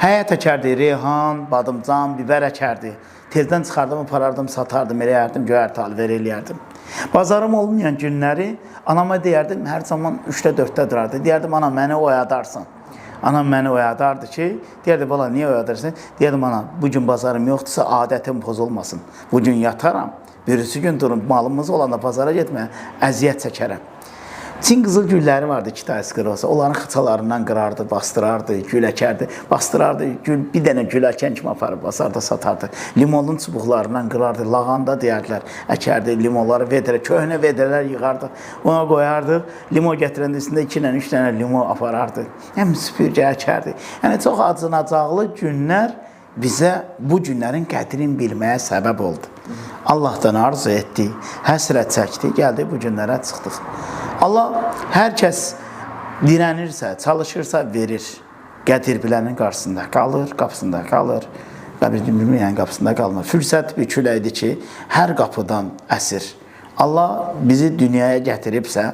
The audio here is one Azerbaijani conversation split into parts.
Həyət əkərdi, reyhan, badımcan, biber əkərdi. Tezdən çıxardım, aparardım, satardım, eləyərdim, göyərti alver eləyərdim. Bazarım olmayan günləri anama deyərdim, hər zaman 3-də 4-də durardı. Deyərdim, ana, məni oyadarsan. Anam məni oyadardı ki, deyərdi, bala, niyə oyadırsın? Deyərdim, ana, bugün bazarım yoxdursa, adətim pozulmasın. Bugün yataram, birisi gün durun, malımız olanda bazara getməyə əziyyət çəkərəm. Çin qızıl gülləri vardı 2 tanesi qırılsa, onların xıçalarından qırardı, bastırardı, gül əkərdi, bastırardı, bir dənə gül əkən kimi aparıb basardı, satardı. Limonun çubuqlarından qırardı, lağanda deyərdilər, əkərdi, limonları vedrə, köhnə vedrələr yığardı, ona qoyardı, limon gətirəndə üstündə 2-3 dənə limon aparardı, həm süpürgə əkərdi. Yəni, çox acınacaqlı günlər bizə bu günlərin qədrini bilməyə səbəb oldu. Allahdan arzu etdik, həsrət çəkdik, gəldik bu günlərə çıxdıq. Allah hər kəs dirənirsə, çalışırsa verir. Qədir bilənin qarşısında qalır, qapısında qalır. Qədir bilməyənin qapısında qalmır. Fürsət bir küləkdir ki, hər qapıdan əsir. Allah bizi dünyaya gətiribsə,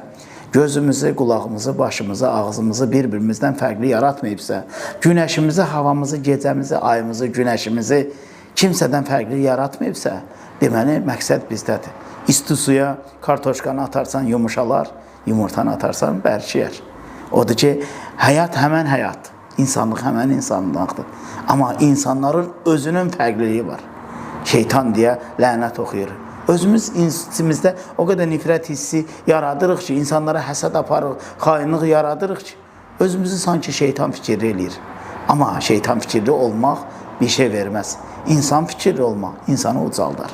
gözümüzü, qulağımızı, başımızı, ağzımızı bir-birimizdən fərqli yaratmayıbsa, günəşimizi, havamızı, gecəmizi, ayımızı, günəşimizi kimsədən fərqli yaratmayıbsa, deməli, məqsəd bizdədir. İsti suya kartoşkanı atarsan yumuşalar, yumurtanı atarsan bərkiyər. Odur ki, həyat həmən həyat, insanlıq həmən insanlıqdır. Amma insanların özünün fərqliliyi var. Şeytan deyə lənət oxuyur. Özümüz içimizdə o qədər nifrət hissi yaradırıq ki, insanlara həsəd aparırıq, xainlik yaradırıq ki, özümüzü sanki şeytan fikirli eləyir. Amma şeytan fikirli olmaq bir şey verməz. İnsan fikirli olmaq insanı ucaldar.